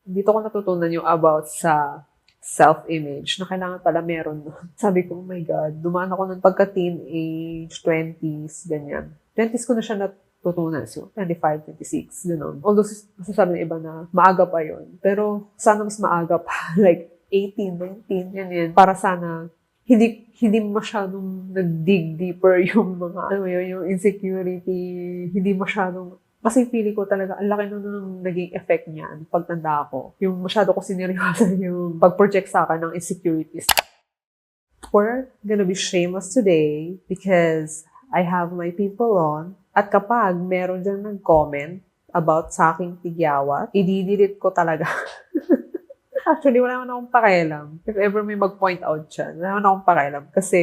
dito ko natutunan yung about sa self-image na kailangan pala meron. Sabi ko, oh my God, dumaan ako ng pagka-teenage, 20s, ganyan. 20s ko na siya natutunan. So, 25, 26, gano'n. Although, masasabi ng iba na maaga pa yon. Pero, sana mas maaga pa. Like, 18, 19, ganyan. Para sana, hindi masyadong nag-dig deeper yung mga, yung insecurity, hindi masyadong kasi feeling ko talaga, ang laki nung naging effect niya pagtanda ko. Yung masyado ko sineryosan yung pag-project sa akin ng insecurities. We're gonna be shameless today because I have my people on. At kapag meron dyan nag-comment about sa aking tigyawa, i-delete ko talaga. Actually, wala naman akong pakialam. If ever may mag-point out siya, wala naman akong pakialam. Kasi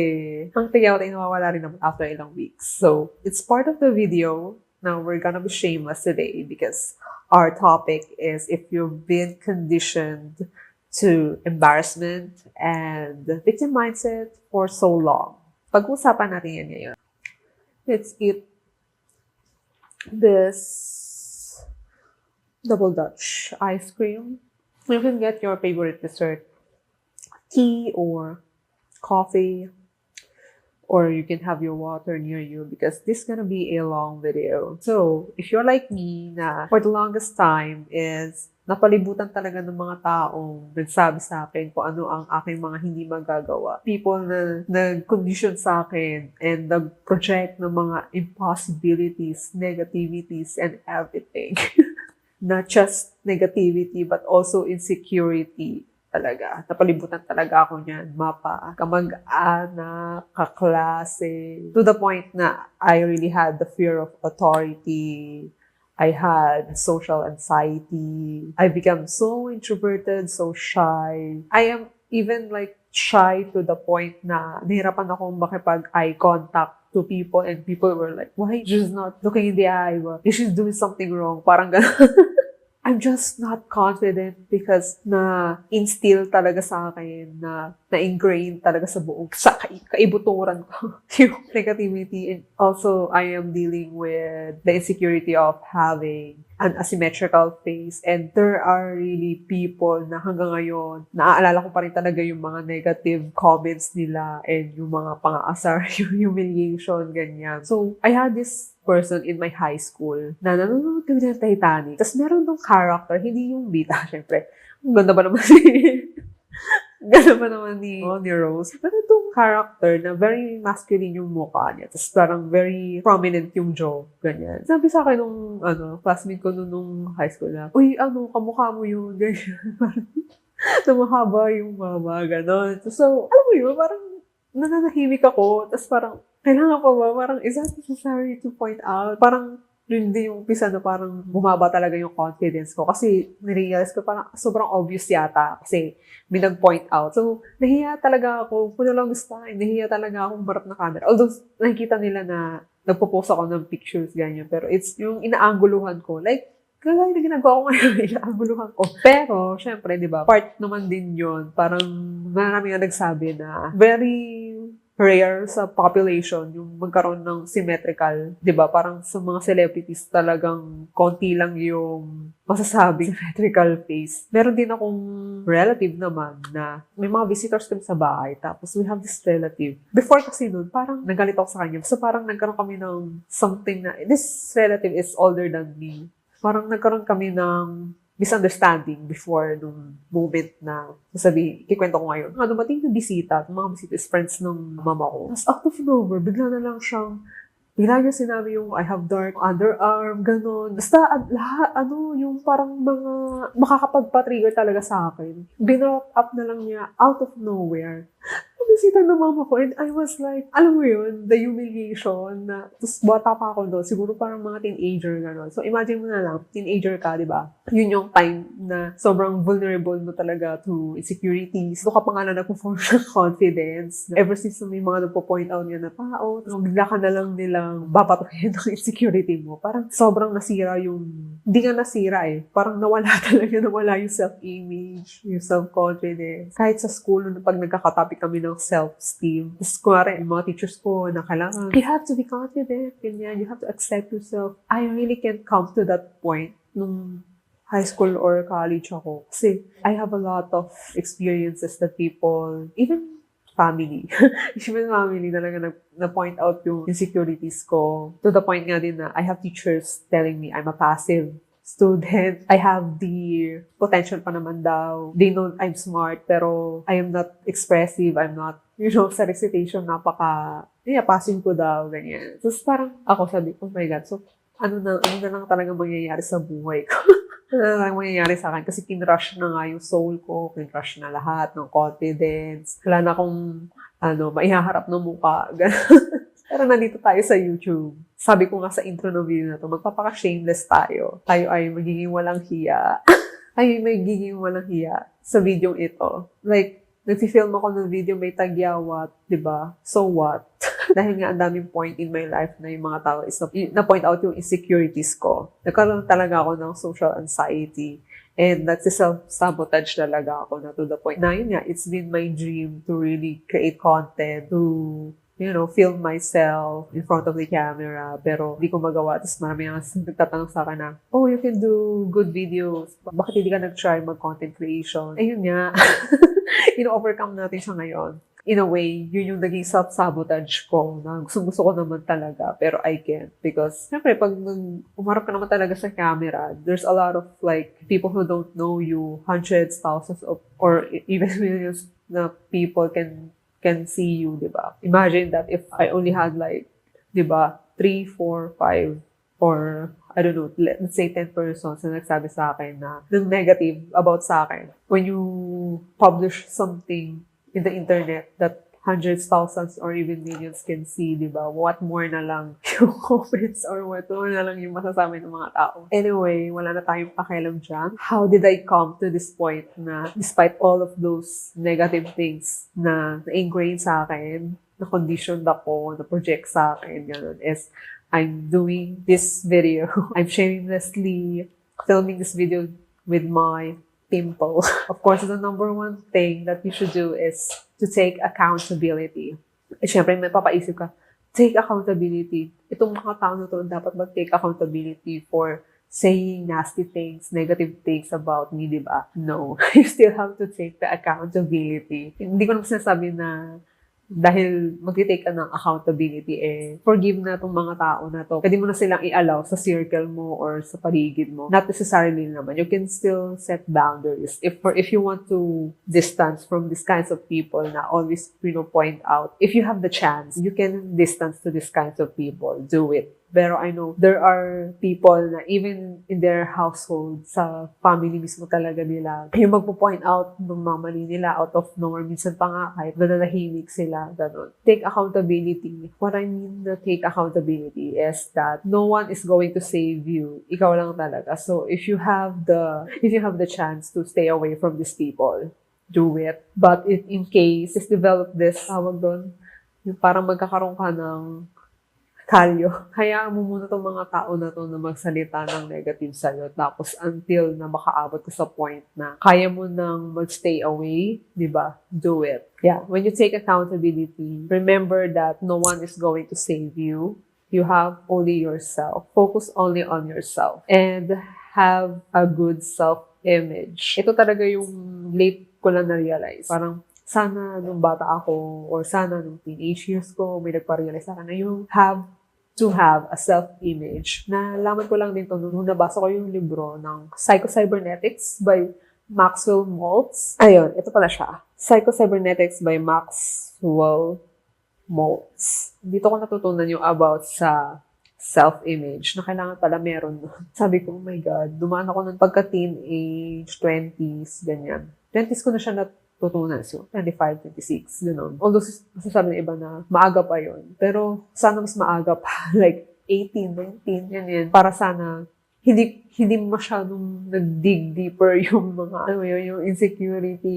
ang tigyawa ay nawawala rin naman after ilang weeks. So, it's part of the video. Now, we're gonna be shameless today because our topic is if you've been conditioned to embarrassment and victim mindset for so long. Pag-usapan natin yan ngayon. Let's eat this double Dutch ice cream. You can get your favorite dessert, tea or coffee, or you can have your water near you because this is gonna be a long video. So, if you're like me na for the longest time is napalibutan talaga ng mga taong nagsabi sa akin kung ano ang aking mga hindi magagawa. People na nag-condition sa akin and nag-project ng mga impossibilities, negativities, and everything. Not just negativity but also insecurity. Talaga. Napalibutan talaga ako niyan. Mapa, kamag-anak, kaklase. To the point na I really had the fear of authority. I had social anxiety. I became so introverted, so shy. I am even like shy to the point na nahirapan akong makipag-eye contact to people and people were like, why she's not looking in the eye? She's doing something wrong. Parang gano'n. I'm just not confident because na-instill talaga sa akin, na-ingrain talaga sa buong, sa kaibuturan ko yung negativity. And also, I am dealing with the insecurity of having an asymmetrical face. And there are really people na hanggang ngayon, naaalala ko pa rin talaga yung mga negative comments nila and yung mga pang-aasar, yung humiliation, ganyan. So, I had this person in my high school na nanonood kami ng Titanic. Tapos meron dong character, hindi yung bita, syempre. Ang ganda ba naman ni Rose. Pero itong character na very masculine yung mukha niya. Tapos parang very prominent yung jaw. Ganyan. Sabi sa akin nung classmate ko nung high school na, uy, kamukha mo yun. Ganyan. Namahaba yung mama. Ganon. So, alam mo yun, parang nananahimik ako. Tapos parang, kailangan pa ba? Parang, is that necessary to point out? Parang, yun din yung pisa na parang bumaba talaga yung confidence ko. Kasi, nirealize ko parang sobrang obvious yata. Kasi, may nag-point out. So, nahiya talaga ako. For the longest time, nahiya talaga akong barap na camera. Although, nakikita nila na nagpo-post ako ng pictures, ganyan. Pero it's yung inaangguluhan ko. Like, kagaya na ginagawa ko ngayon, inaangguluhan ko. Pero, syempre, di ba, part naman din yun. Parang, marami nga nagsabi na very rare sa population yung magkaroon ng symmetrical, 'di ba? Parang sa mga celebrities talagang konti lang yung masasabing symmetrical face. Meron din akong relative naman na may mga visitors kami sa bahay tapos we have this relative. Before kasi noon, parang nagalit ako sa kanya. So parang nagkaroon kami ng something na this relative is older than me. Parang nagkaroon kami ng misunderstanding before nung moment na sabi, kikwento ko ngayon. Dumating na bisita, mga bisita is friends ng mama ko. Tapos out of nowhere, bigla niya sinabi yung I have dark underarm, ganon. Basta lahat, yung parang mga makakapagpa-trigger talaga sa akin. Binark up na lang niya out of nowhere. Bisita ng mama ko and I was like, alam mo yun, the humiliation na, tapos bata pa ako doon, siguro parang mga teenager gano'n. So imagine mo na lang, teenager ka, di ba? Yun yung time na sobrang vulnerable mo talaga to insecurities. Doon ka pa nga na nagpo-form ng confidence. Ever since may mga nagpo-point out niya na tao, bigla ka na lang nilang babatuhin ng insecurity mo. Parang sobrang nasira hindi nga nasira parang nawala yung self-image, yung self-confidence. Kahit sa school, pag nagkakatopic kami ng self-esteem. Tapos kunwari, yung mga teachers ko na kailangan, you have to be confident, ganyan, you have to accept yourself. I really can't come to that point nung high school or college ako. Kasi I have a lot of experiences that people, even family, even family talaga na-point out yung insecurities ko. To the point nga din na I have teachers telling me I'm a passive student. I have the potential pa naman daw. They know I'm smart, pero I am not expressive. I'm not, sa recitation, passive ko daw, ganyan. So, parang ako sabi, oh my God, so, ano na lang talaga mangyayari sa buhay ko? Ano na lang mangyayari sa akin? Kasi kinrush na nga yung soul ko, kinrush na lahat ng confidence. Wala na akong, maihaharap ng mukha. Pero nandito tayo sa YouTube. Sabi ko nga sa intro ng video na to, magpapaka-shameless tayo. Tayo ay magiging walang hiya. Sa video ito. Like, nag-film ako ng video, may tagyawat, diba? So what? Dahil nga ang daming point in my life na yung mga tao is na-point out yung insecurities ko. Nagkaroon talaga ako ng social anxiety. And nagsiself-sabotage talaga ako na to the point na yun nga, it's been my dream to really create content, to film myself in front of the camera, pero hindi ko magawa. Tapos marami nga nagtatanong sa akin na, oh, you can do good videos. Bakit hindi ka nag-try mag-content creation? Ayun nga. Ino-overcome natin siya ngayon. In a way, yun yung naging self-sabotage ko na gusto ko naman talaga, pero I can't. Because, syempre, pag umarap ka naman talaga sa camera, there's a lot of, people who don't know you, hundreds, thousands of, or even millions na people can see you, di ba? Imagine that if I only had di ba, 3, 4, 5, or I don't know, let's say 10 persons na nagsabi sa akin na ng negative about sa akin. When you publish something in the internet that hundreds, thousands, or even millions can see, di ba? What more na lang yung comments or what more na lang yung masasabi ng mga tao. Anyway, wala na tayong pakialam dyan. How did I come to this point na despite all of those negative things na na-ingrain sa akin, na-conditioned ako, na-project sa akin, gano'n, is I'm doing this video. I'm shamelessly filming this video with my pimple. Of course, the number one thing that you should do is to take accountability. Eh, syempre, may papaisip ka, take accountability. Itong mga tao na to dapat mag-take accountability for saying nasty things, negative things about me, di ba? No. You still have to take the accountability. Hindi ko naman sinasabi na dahil mag-take ka ng accountability, forgive na tong mga tao na to. Pwede mo na silang i-allow sa circle mo or sa paligid mo. Not necessarily naman. You can still set boundaries. If you want to distance from these kinds of people na always, point out, if you have the chance, you can distance to these kinds of people. Do it. Pero I know there are people na even in their household, sa family mismo talaga nila, yung magpo-point out ng mga mali nila out of nowhere. Minsan pa nga kahit nananahimik sila, ganun. Take accountability. What I mean na take accountability is that no one is going to save you. Ikaw lang talaga. So if you have the chance to stay away from these people, do it. But in case, just develop this, tawag doon, yung parang magkakaroon ka ng kalyo. Hayaan mo muna itong mga tao na to na magsalita ng negative sa'yo. Tapos until na makaabot ka sa point na kaya mo nang magstay away, di ba? Do it. Yeah. When you take accountability, remember that no one is going to save you. You have only yourself. Focus only on yourself. And have a good self-image. Ito talaga yung late ko lang na-realize. Parang sana nung bata ako or sana nung teenage years ko, may nagpa-realize sa akin na you have to have a self-image. Nalaman ko lang din to nung nabasa ko yung libro ng Psycho-Cybernetics by Maxwell Maltz. Ayun, ito pala siya. Psycho-Cybernetics by Maxwell Maltz. Dito ko natutunan yung about sa self-image na kailangan pala meron. Sabi ko, oh my God, dumaan ako ng pagka-teenage, 20s, ganyan. 20s ko na siya natutunan. So, 25, 26, gano'n. Although, masasabi ng iba na maaga pa yon. Pero, sana mas maaga pa. Like, 18, 19, yan. Para sana, hindi masyadong nag-dig deeper yung mga, yung insecurity,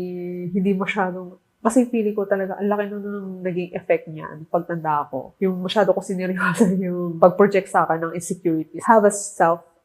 hindi masyadong, kasi feeling ko talaga, ang laki nung naging effect niyan, pagtanda ko. Yung masyado ko sineryosa yung pag-project sa akin ng insecurities. Have a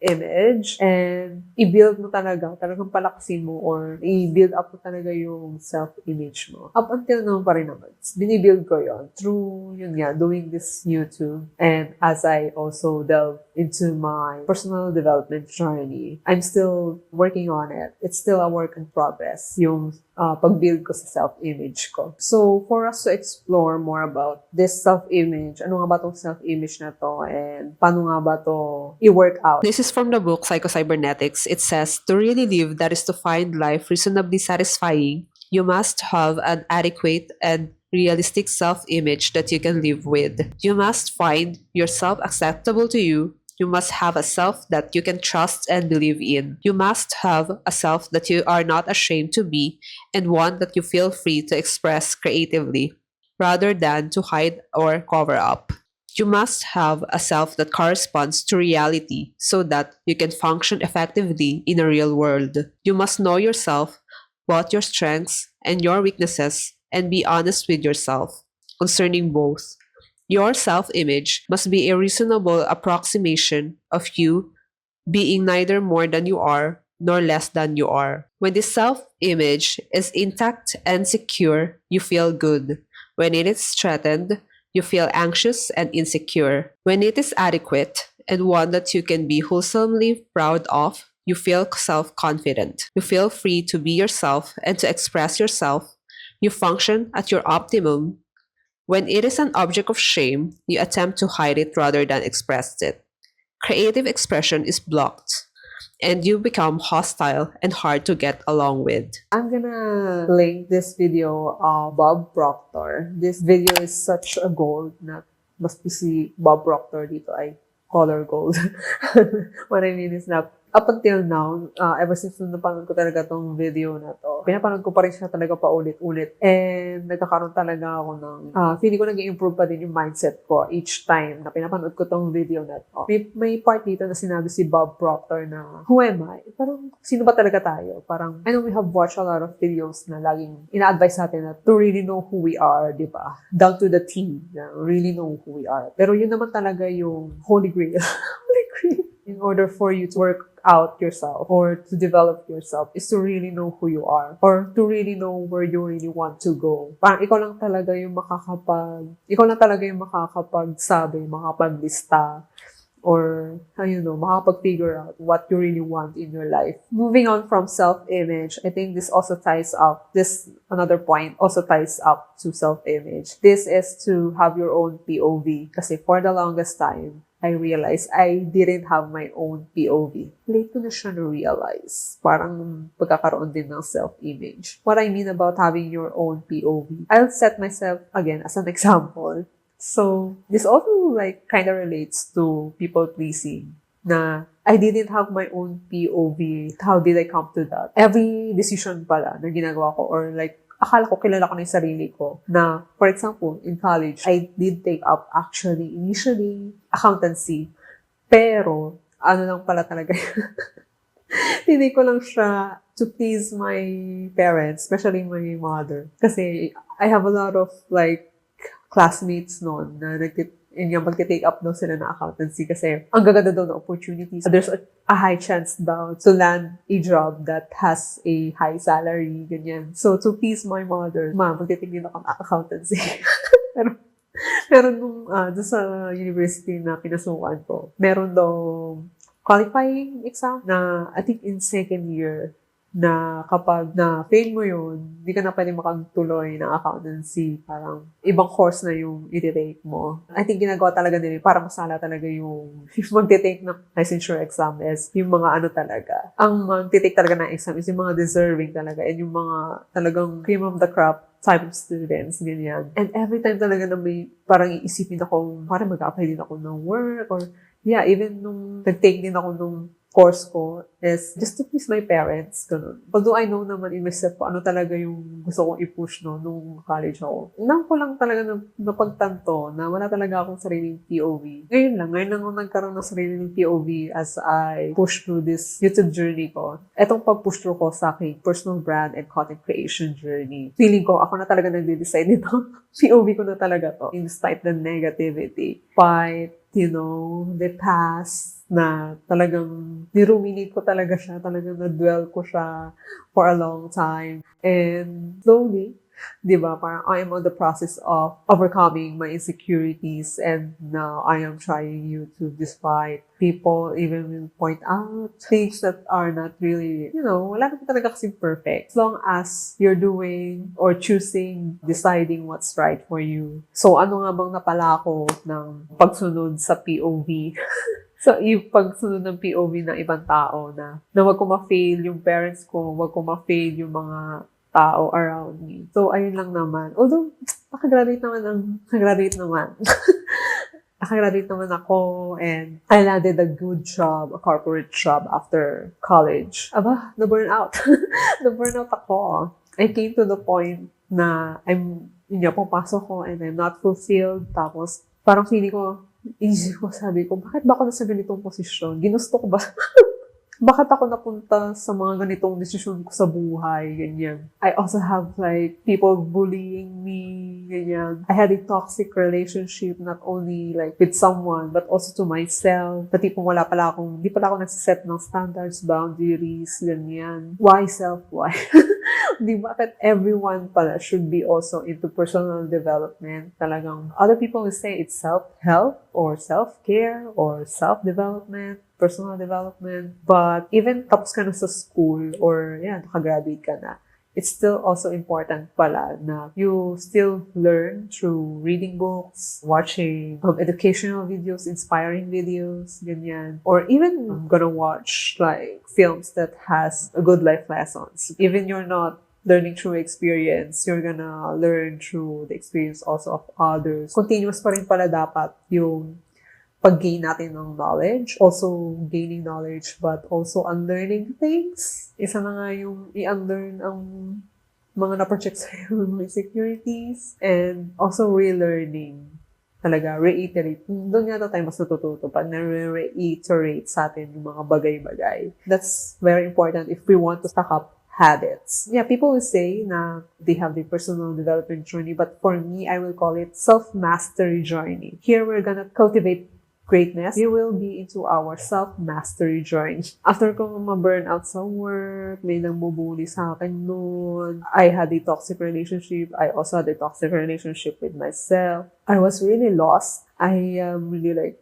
self-image and i-build mo talagang palakasin mo or i-build up mo talaga yung self-image mo. Up until naman pa rin naman, binibuild ko yon through, yun nga, doing this YouTube and as I also delve into my personal development journey. I'm still working on it. It's still a work in progress, yung pag-build ko sa self-image ko. So, for us to explore more about this self-image, ano nga ba itong self-image na to and paano nga ba to i-work out? This is from the book Psycho-Cybernetics. It says, to really live, that is to find life reasonably satisfying, you must have an adequate and realistic self-image that you can live with. You must find yourself acceptable to you. You must have a self that you can trust and believe in. You must have a self that you are not ashamed to be and one that you feel free to express creatively rather than to hide or cover up. You must have a self that corresponds to reality so that you can function effectively in a real world. You must know yourself, what your strengths and your weaknesses, and be honest with yourself concerning both. Your self-image must be a reasonable approximation of you being neither more than you are nor less than you are. When this self-image is intact and secure, you feel good. When it is threatened, you feel anxious and insecure. When it is adequate and one that you can be wholesomely proud of, you feel self-confident. You feel free to be yourself and to express yourself. You function at your optimum. When it is an object of shame, you attempt to hide it rather than express it. Creative expression is blocked, and you become hostile and hard to get along with. I'm gonna link this video of Bob Proctor. This video is such a gold na must be si Bob Proctor dito ay color gold. What I mean is na up until now, ever since nung napanood ko talaga tong video na to, pinapanood ko pa rin siya talaga paulit-ulit. And nagkakaroon talaga ako ng, feeling ko nag-i-improve pa din yung mindset ko each time na pinapanood ko tong video na to. May part dito na sinabi si Bob Proctor na, who am I? Parang, sino ba talaga tayo? Parang, I know we have watched a lot of videos na laging ina-advise natin na to really know who we are, di ba? Down to the T, na really know who we are. Pero yun naman talaga yung Holy Grail. Holy Grail. In order for you to work out yourself or to develop yourself is to really know who you are or to really know where you really want to go. Parang ikaw lang talaga yung makakapagsabi, makapaglista, or, makapag-figure out what you really want in your life. Moving on from self-image, I think this another point also ties up to self-image. This is to have your own POV. Kasi for the longest time, I realized I didn't have my own POV. Late ko na siya na-realize. Parang pagkakaroon din ng self-image. What I mean about having your own POV, I'll set myself again as an example. So, this also kind of relates to people-pleasing na I didn't have my own POV. How did I come to that? Every decision pala na ginagawa ko or akala ko kilala ko na yung sarili ko na, for example, in college, I did take up initially, accountancy. Pero, ano lang pala talaga hindi ko lang siya to please my parents, especially my mother. Kasi I have a lot of classmates noon na magte-take up daw sila na accountancy kasi ang gaganda daw na opportunities. There's a high chance daw to land a job that has a high salary, ganyan. So, to please my mother, magte-take din ako ng accountancy. Pero, meron doon sa university na pinasukan ko, meron daw qualifying exam na I think in second year na kapag na-fail mo yun, hindi ka na pwede makagtuloy ng accountancy. Parang ibang course na yung i-take mo. I think ginagawa talaga nila para masala talaga yung mag-take ng licensure exam is yung mga talaga. Ang mag-take talaga ng exam is yung mga deserving talaga and yung mga talagang cream of the crop type of students, ganyan. And every time talaga na may parang iisipin ako, parang mag-apply din ako ng work or even nung nag-take din ako nung course ko is just to please my parents, ganun. Although I know naman in myself ano talaga yung gusto kong i-push nung college ako. Nang ko lang talaga napagtanto na wala talaga akong sariling POV. Ngayon lang ako nagkaroon ng sariling POV as I push through this YouTube journey ko. Etong pag-push through ko sa aking personal brand and content creation journey. Feeling ko, ako na talaga nagde-decide nito. POV ko na talaga to. In despite the negativity. By the past na talagang niruminate ko talaga siya, talagang na-dwell ko siya for a long time. And slowly, di ba, parang I am on the process of overcoming my insecurities and now I am trying to despite people even will point out things that are not really, wala naman talaga kasing perfect. As long as you're doing or choosing, deciding what's right for you. So, ano nga bang napala ko ng pagsunod sa POV? So, yung pagsunod ng POV ng ibang tao na wag ko ma-fail yung parents ko, wag ko ma-fail yung mga tao around me. So, ayun lang naman. Although, nakagraduate naman. Nakagraduate naman ako and I landed a good job, a corporate job after college. Aba, na-burn out. Na-burn out ako. I came to the point na pumapasok ko and I'm not fulfilled. Tapos, parang feeling ko, sabi ko, bakit ba ako nasa ganitong posisyon? Ginusto ko ba? Bakit ako napunta sa mga ganitong desisyon ko sa buhay, ganyan. I also have people bullying me, ganyan. I had a toxic relationship, not only with someone, but also to myself. Pati kung di pala ako nagsiset ng standards, boundaries, ganyan. Why self? Why? Di bakit everyone pala should be also into personal development? Talagang other people will say it's self-help or self-care or self-development, personal development. But even tapos ka na sa school or nakagraduate ka na, it's still also important pala na you still learn through reading books, watching educational videos, inspiring videos, ganyan. Or even gonna watch films that has a good life lessons. Even you're not learning through experience, you're gonna learn through the experience also of others. Continuous pa rin pala dapat yung pag-gain natin ng knowledge, also gaining knowledge, but also unlearning things. Isa na nga yung i-unlearn ang mga na-project sa'yo, mga insecurities, and also relearning. Talaga, reiterate. Doon nga tayo mas natututo pag na-reiterate sa atin yung mga bagay-bagay. That's very important if we want to stack up habits. Yeah, people will say na they have the personal development journey, but for me, I will call it self-mastery journey. Here, we're gonna cultivate greatness. We will be into our self-mastery journey. After kong ma-burn out sa work, may nang-bubuli sa akin noon. I had a toxic relationship. I also had a toxic relationship with myself. I was really lost. I am really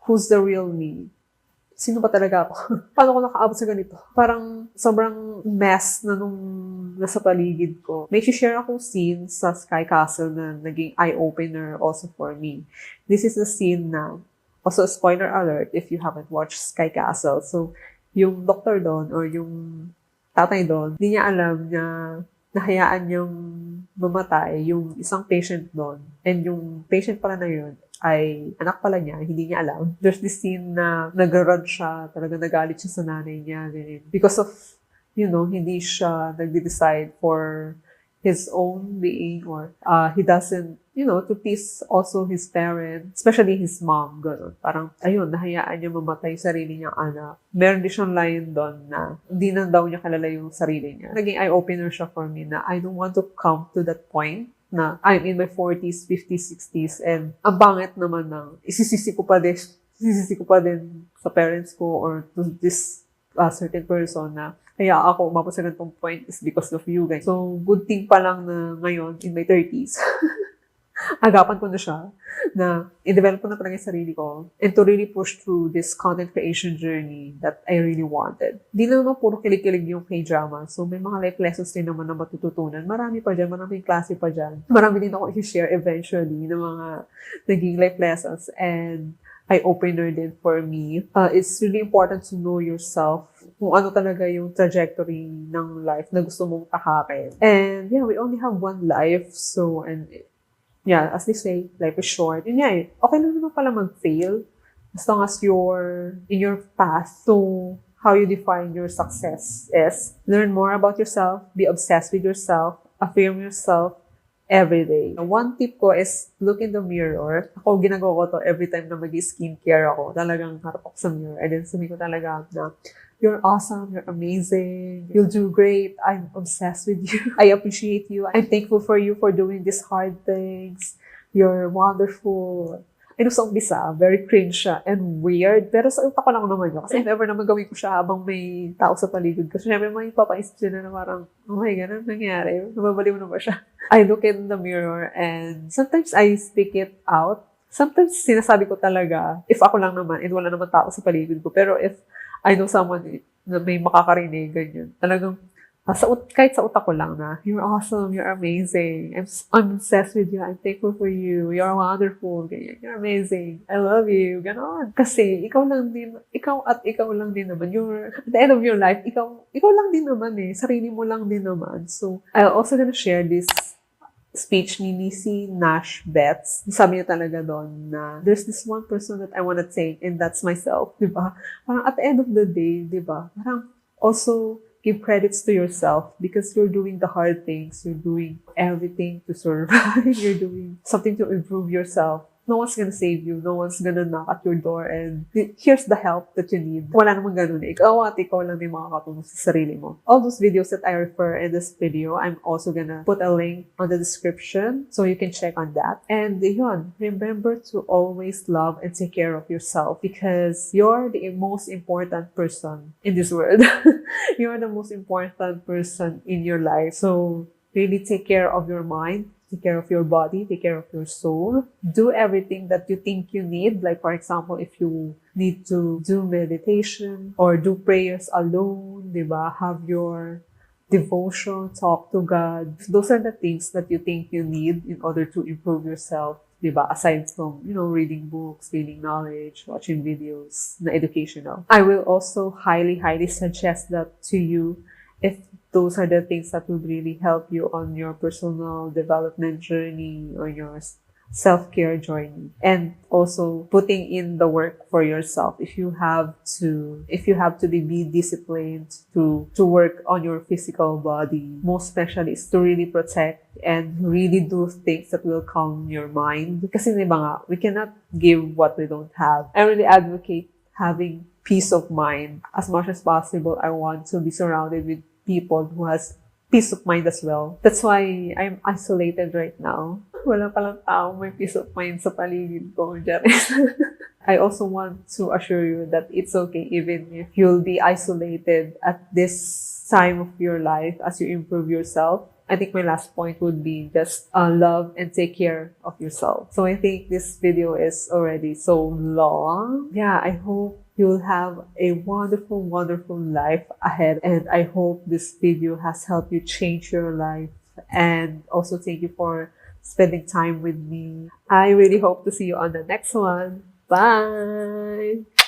who's the real me? Sino ba talaga ako? Paano ko nakaabot sa ganito? Parang sobrang mess na nung nasa paligid ko. May share akong scene sa Sky Castle na naging eye-opener also for me. This is the scene na, also spoiler alert if you haven't watched Sky Castle. So, yung doktor doon or yung tatay doon, hindi niya alam na nahayaan niyang mamatay yung isang patient doon. And yung patient pala na yun, ay anak pala niya, hindi niya alam. There's this scene na nag-run siya, talaga nagalit siya sa nanay niya, ganyan. Because of, hindi siya nag-decide for his own being or he doesn't, to please also his parents, especially his mom, gano'n. Parang, ayun, nahayaan niya mamatay yung sarili niyang anak. Meron din siyang line doon na hindi na daw niya kilala yung sarili niya. Naging eye-opener siya for me na I don't want to come to that point na I'm in my 40s, 50s, 60s, and ang pangit naman ng isisisi ko pa din sa parents ko or to this certain person na kaya ako umabot sa ganitong point is because of you guys. So, good thing pa lang na ngayon, in my 30s, agapan ko na siya, na i-develop ko na talaga yung sarili ko, and to really push through this content creation journey that I really wanted. Di na naman puro kilig-kilig yung K-drama. So, may mga life lessons din naman na matututunan. Marami pa dyan, maraming klase pa dyan. Marami din ako i-share eventually ng mga naging life lessons and eye-opener din for me. It's really important to know yourself, kung ano talaga yung trajectory ng life na gusto mong takakin. And yeah, we only have one life, so, and yeah, as they say, life is short. Yun nga okay lang naman pala mag-fail as long as you're in your path to how you define your success is. Learn more about yourself, be obsessed with yourself, affirm yourself every day. One tip ko is look in the mirror. Ako, ginagawa ko to every time na mag-skincare ako. Talagang harap ako sa mirror. And then sabi ko talaga na, you're awesome, you're amazing, you'll do great, I'm obsessed with you, I appreciate you, I'm thankful for you for doing these hard things, you're wonderful, sa umpisa, very cringe siya and weird. Pero sa utak ko lang naman yun. Kasi if ever naman gawin ko siya habang may tao sa paligid ko. So, syempre, may papaisip sila na parang, oh my God, ano nangyari? Nababaliw na ba siya? I look in the mirror and sometimes I speak it out. Sometimes sinasabi ko talaga, if ako lang naman and wala naman tao sa paligid ko. Pero if I know someone na may makakarinig, ganyan, talagang kahit sa utak ko lang na, you're awesome, you're amazing, I'm obsessed with you, I'm thankful for you, you're wonderful, ganyan, you're amazing, I love you, ganon. Kasi ikaw lang din naman, at the end of your life, ikaw lang din naman sarili mo lang din naman. So, I'm also gonna share this speech ni Nisi Nash Betts. Sabi niya talaga doon na there's this one person that I wanna thank and that's myself, di ba? Parang at the end of the day, di ba? Parang also give credits to yourself because you're doing the hard things. You're doing everything to survive. You're doing something to improve yourself. No one's gonna save you. No one's gonna knock at your door and here's the help that you need. Wala namang ganun ikaw lang din makakatulong sa sarili mo. All those videos that I refer in this video, I'm also gonna put a link on the description so you can check on that. And yun, remember to always love and take care of yourself because you're the most important person in this world. You're the most important person in your life. So really take care of your mind. Take care of your body, take care of your soul. Do everything that you think you need. Like, for example, if you need to do meditation or do prayers alone, diba? Have your devotion, talk to God. Those are the things that you think you need in order to improve yourself. Diba? Aside from, reading books, gaining knowledge, watching videos na educational. I will also highly, highly suggest that to you if those are the things that would really help you on your personal development journey or your self-care journey. And also putting in the work for yourself. If you have to be disciplined to work on your physical body, most especially is to really protect and really do things that will calm your mind. Kasi diba nga, we cannot give what we don't have. I really advocate having peace of mind. As much as possible, I want to be surrounded with people who has peace of mind as well. That's why I'm isolated right now. Wala palang tao may peace of mind sa paligid ko. I also want to assure you that it's okay even if you'll be isolated at this time of your life as you improve yourself. I think my last point would be just love and take care of yourself. So I think this video is already so long. Yeah, I hope you'll have a wonderful, wonderful life ahead. And I hope this video has helped you change your life. And also thank you for spending time with me. I really hope to see you on the next one. Bye!